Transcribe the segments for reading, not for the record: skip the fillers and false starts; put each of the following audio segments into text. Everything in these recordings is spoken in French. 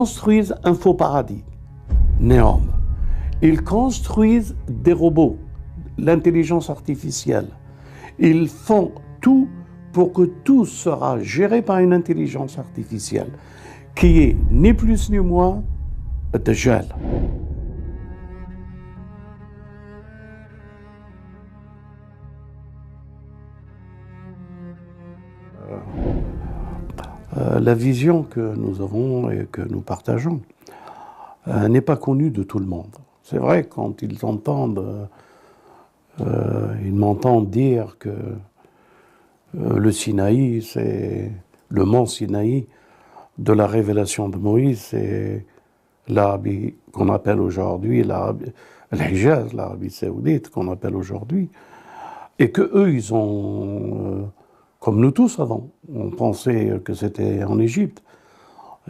construisent un faux paradis, Néom. Ils construisent des robots, l'intelligence artificielle. Ils font tout pour que tout sera géré par une intelligence artificielle qui est ni plus ni moins Dajjal. La vision que nous avons et que nous partageons n'est pas connue de tout le monde. C'est vrai, quand ils entendent, ils m'entendent dire que le Sinaï, c'est le mont Sinaï de la révélation de Moïse, c'est l'Arabie qu'on appelle aujourd'hui l'Hijaz, l'Arabie saoudite qu'on appelle aujourd'hui, et que eux, ils ont, comme nous tous avant, on pensait que c'était en Égypte,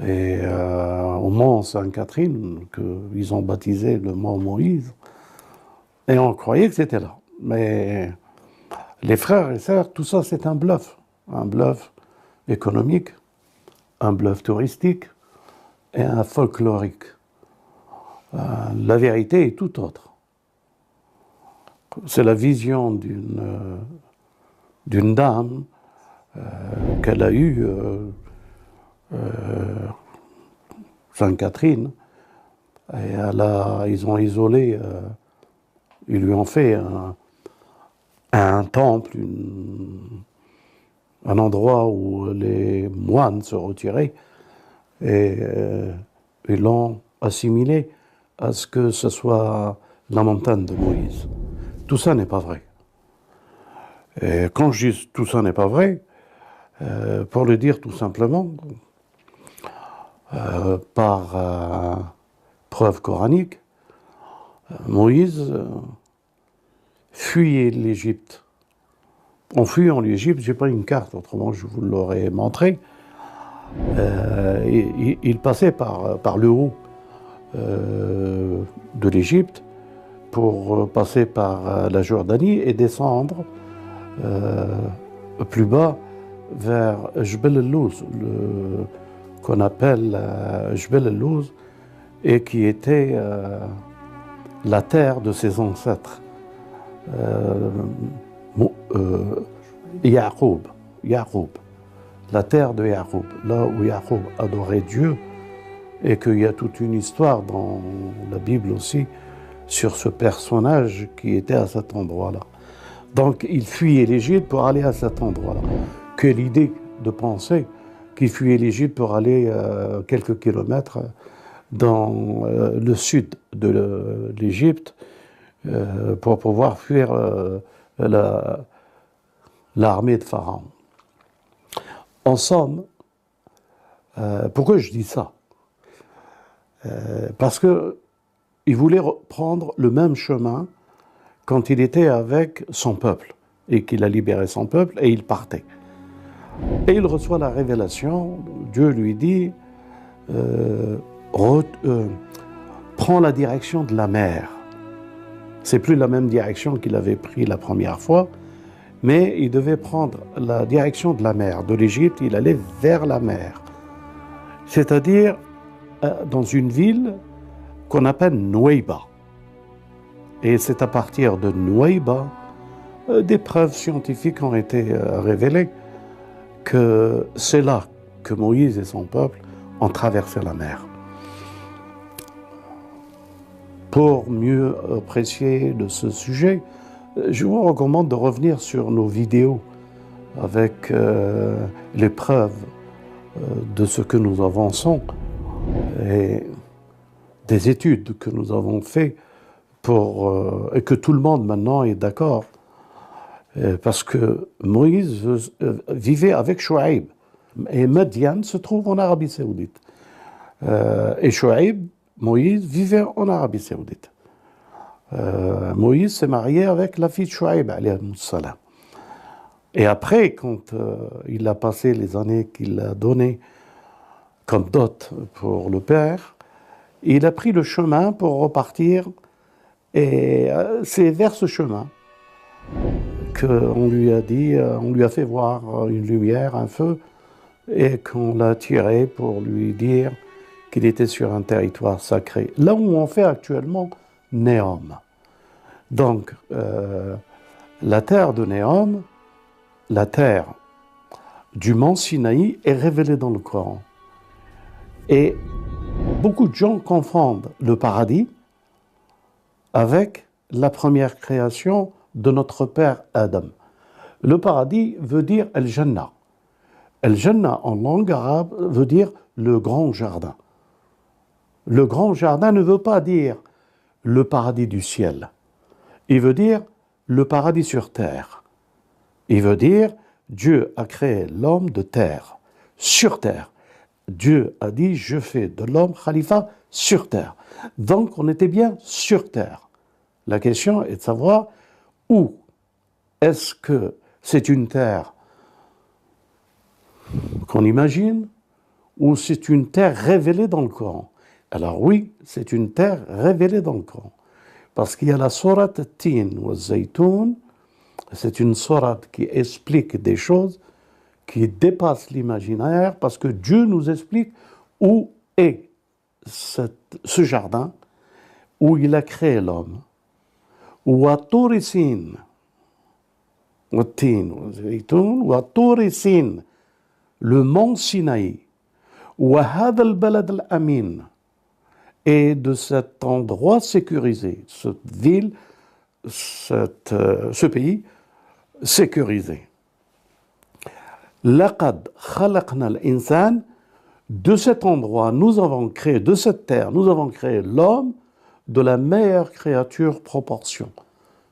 et au mont Sainte-Catherine, qu'ils ont baptisé le mont Moïse, et on croyait que c'était là. Mais les frères et sœurs, tout ça c'est un bluff économique, un bluff touristique et un folklorique. La vérité est tout autre. C'est la vision d'une dame qu'elle a eue, Sainte-Catherine, et ils ont isolé, ils lui ont fait un temple, un endroit où les moines se retiraient, et ils l'ont assimilé à ce que ce soit la montagne de Moïse. Tout ça n'est pas vrai. Et quand je dis tout ça n'est pas vrai, pour le dire tout simplement, par preuve coranique, Moïse fuyait l'Égypte. En fuyant l'Égypte, j'ai pas une carte, autrement je vous l'aurais montré. Il passait par le haut de l'Égypte pour passer par la Jordanie et descendre plus bas vers Jbel el-Louz, qu'on appelle Jbel el-Louz, et qui était la terre de ses ancêtres. Ya'qub, la terre de Ya'qub, là où Ya'qub adorait Dieu, et qu'il y a toute une histoire dans la Bible aussi sur ce personnage qui était à cet endroit-là. Donc il fuyait l'Égypte pour aller à cet endroit-là. Quelle idée de penser qu'il fuyait l'Égypte pour aller quelques kilomètres dans le sud de l'Égypte pour pouvoir fuir l'armée de Pharaon. En somme, pourquoi je dis ça? Parce qu'il voulait prendre le même chemin quand il était avec son peuple et qu'il a libéré son peuple et il partait. Et il reçoit la révélation, Dieu lui dit prends la direction de la mer. C'est plus la même direction qu'il avait pris la première fois, mais il devait prendre la direction de la mer. De l'Égypte, il allait vers la mer. C'est-à-dire dans une ville qu'on appelle Nouaïba. Et c'est à partir de Nouaïba, des preuves scientifiques ont été révélées que c'est là que Moïse et son peuple ont traversé la mer. Pour mieux apprécier de ce sujet, je vous recommande de revenir sur nos vidéos avec les preuves de ce que nous avançons et des études que nous avons faites et que tout le monde maintenant est d'accord, parce que Moïse vivait avec Chouaïb et Madian se trouve en Arabie Saoudite. Et Chouaïb, Moïse, vivait en Arabie Saoudite. Moïse s'est marié avec la fille de Chouaïb, alayhi salam. Et après, quand il a passé les années qu'il a données comme dot pour le père, il a pris le chemin pour repartir, et c'est vers ce chemin qu'on lui a dit, on lui a fait voir une lumière, un feu, et qu'on l'a tiré pour lui dire qu'il était sur un territoire sacré, là où on fait actuellement Néom. Donc, la terre de Néom, la terre du mont Sinaï est révélée dans le Coran. Et beaucoup de gens confondent le paradis avec la première création de notre père Adam. Le paradis veut dire El-Jannah. El-Jannah en langue arabe veut dire le grand jardin. Le grand jardin ne veut pas dire le paradis du ciel. Il veut dire le paradis sur terre. Il veut dire Dieu a créé l'homme de terre, sur terre. Dieu a dit je fais de l'homme khalifa sur terre. Donc on était bien sur terre. La question est de savoir où est-ce que c'est une terre qu'on imagine ou c'est une terre révélée dans le Coran. Alors oui, c'est une terre révélée dans le Coran. Parce qu'il y a la sourate Tin wa Zaytoun, c'est une sourate qui explique des choses qui dépassent l'imaginaire parce que Dieu nous explique où est ce jardin, où il a créé l'homme. Wa Tur Sin, wa Tin wa Zaytoun, wa Tur Sin, le mont Sinaï, wa Hadha al-Balad al-Amin, et de cet endroit sécurisé, cette ville, ce pays sécurisé. Laqad khalaqna al-insan, de cet endroit, nous avons créé, de cette terre, nous avons créé l'homme de la meilleure créature proportion.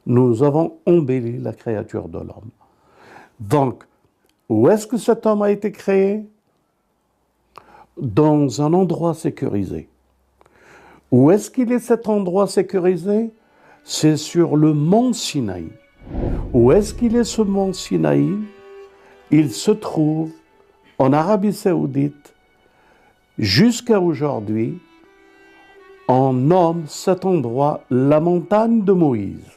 Nous avons embelli la créature de l'homme. Donc, où est-ce que cet homme a été créé? Dans un endroit sécurisé. Où est-ce qu'il est cet endroit sécurisé? C'est sur le mont Sinaï. Où est-ce qu'il est ce mont Sinaï? Il se trouve en Arabie Saoudite. Jusqu'à aujourd'hui, on nomme cet endroit la montagne de Moïse.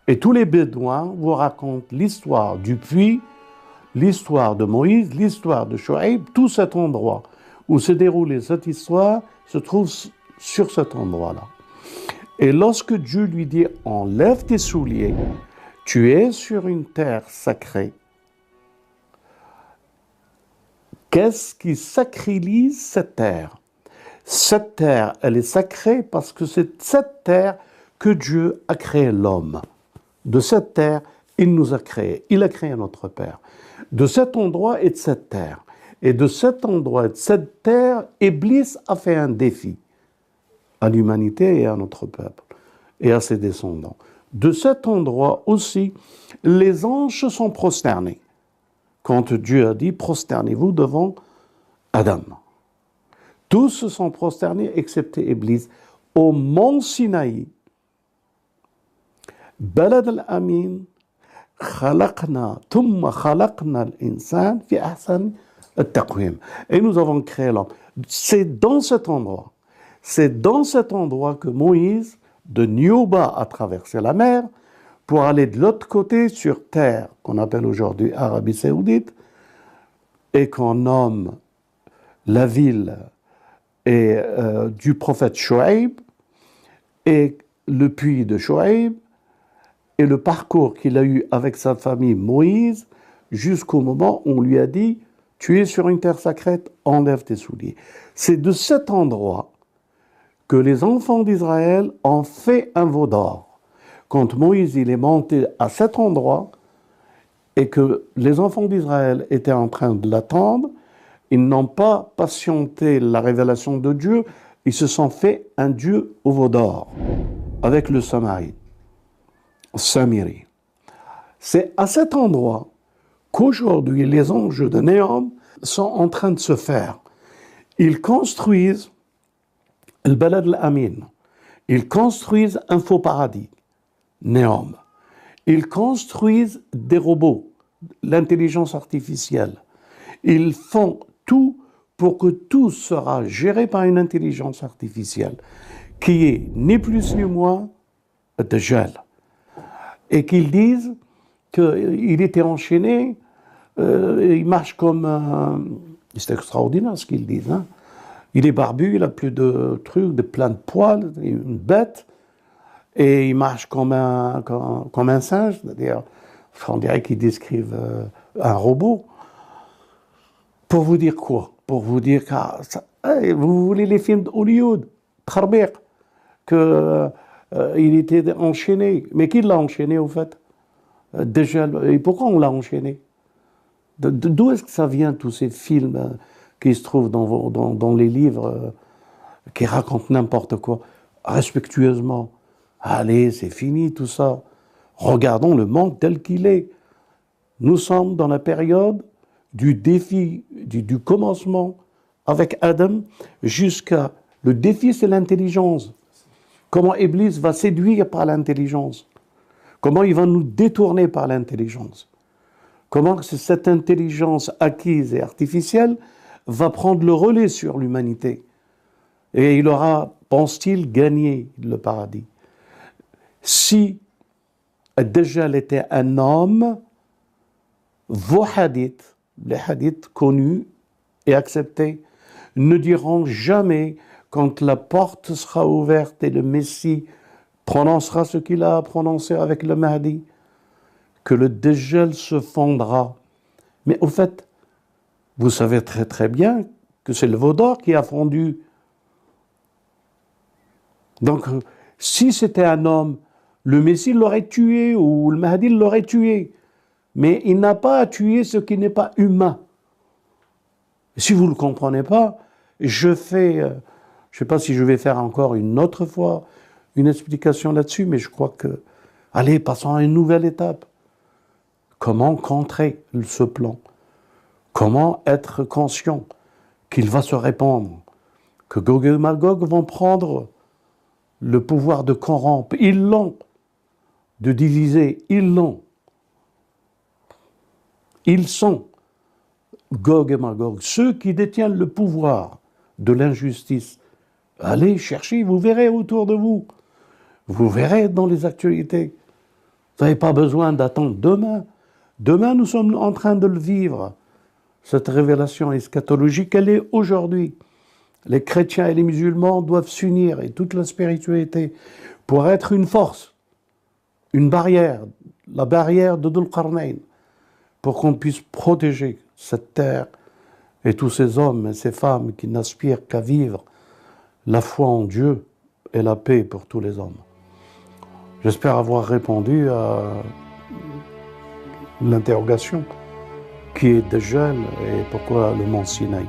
Et tous les Bédouins vous racontent l'histoire du puits, l'histoire de Moïse, l'histoire de Chouaïb, tout cet endroit où s'est déroulée cette histoire se trouve sur cet endroit-là. Et lorsque Dieu lui dit « enlève tes souliers, tu es sur une terre sacrée », qu'est-ce qui sacralise cette terre? Cette terre, elle est sacrée parce que c'est cette terre que Dieu a créé l'homme. De cette terre, il nous a créés. Il a créé notre Père. De cet endroit et de cette terre. Et de cet endroit et de cette terre, Iblis a fait un défi à l'humanité et à notre peuple et à ses descendants. De cet endroit aussi, les anges se sont prosternés. Quand Dieu a dit « prosternez-vous devant Adam ». Tous se sont prosternés, excepté Iblis, au mont Sinaï. Balad al-Amin, khalaqna, thumma khalaqna al-insan fi ahsan al-taqwim. Et nous avons créé l'homme. C'est dans cet endroit que Moïse, de Niouba, a traversé la mer pour aller de l'autre côté sur terre, qu'on appelle aujourd'hui Arabie Saoudite, et qu'on nomme la ville du prophète Chouaïb, et le puits de Chouaïb, et le parcours qu'il a eu avec sa famille Moïse, jusqu'au moment où on lui a dit « Tu es sur une terre sacrée, enlève tes souliers ». C'est de cet endroit que les enfants d'Israël ont fait un veau d'or. Quand Moïse il est monté à cet endroit, et que les enfants d'Israël étaient en train de l'attendre, ils n'ont pas patienté la révélation de Dieu, ils se sont fait un dieu au veau d'or, avec le Samiri. C'est à cet endroit qu'aujourd'hui les anges de Néom sont en train de se faire. Ils construisent le Balad al-Amin, ils construisent un faux paradis, Néom. Ils construisent des robots, l'intelligence artificielle. Ils font tout pour que tout sera géré par une intelligence artificielle qui est ni plus ni moins Dajjal. Et qu'ils disent qu'il était enchaîné, il marche comme... c'est extraordinaire ce qu'ils disent. Hein. Il est barbu, il a plus de trucs, plein de poils, une bête, et il marche comme un singe, c'est-à-dire, on dirait qu'ils décrivent un robot. Pour vous dire quoi? Pour vous dire que vous voulez les films d'Hollywood, Kharbir, que il était enchaîné. Mais qui l'a enchaîné au fait? Déjà, et pourquoi on l'a enchaîné? D'où est-ce que ça vient tous ces films qui se trouvent dans les livres qui racontent n'importe quoi? Respectueusement. Allez, c'est fini tout ça. Regardons le monde tel qu'il est. Nous sommes dans la période du défi, du commencement avec Adam jusqu'à... Le défi, c'est l'intelligence. Comment Iblis va séduire par l'intelligence. Comment il va nous détourner par l'intelligence. Comment cette intelligence acquise et artificielle va prendre le relais sur l'humanité. Et il aura, pense-t-il, gagné le paradis. Si Dajjal était un homme, vos hadiths, les hadiths connus et acceptés, ne diront jamais, quand la porte sera ouverte et le Messie prononcera ce qu'il a prononcé avec le Mahdi, que le Dajjal se fondra. Mais au fait, vous savez très très bien que c'est le veau d'or qui a fondu. Donc, si c'était un homme, le Messie l'aurait tué ou le Mahdi l'aurait tué. Mais il n'a pas à tuer ce qui n'est pas humain. Si vous ne le comprenez pas, je ne sais pas si je vais faire encore une autre fois une explication là-dessus, mais je crois que, allez, passons à une nouvelle étape. Comment contrer ce plan? Comment être conscient qu'il va se répandre? Que Gog et Magog vont prendre le pouvoir de corrompre. Ils l'ont. De diviser. Ils l'ont. Ils sont Gog et Magog, ceux qui détiennent le pouvoir de l'injustice. Allez chercher, vous verrez autour de vous. Vous verrez dans les actualités. Vous n'avez pas besoin d'attendre demain. Demain, nous sommes en train de le vivre. Cette révélation eschatologique, elle est aujourd'hui. Les chrétiens et les musulmans doivent s'unir, et toute la spiritualité, pour être une force, une barrière, la barrière de Dhul Qarnayn, pour qu'on puisse protéger cette terre et tous ces hommes et ces femmes qui n'aspirent qu'à vivre la foi en Dieu et la paix pour tous les hommes. J'espère avoir répondu à l'interrogation qui est Dajjal et pourquoi le mont Sinaï.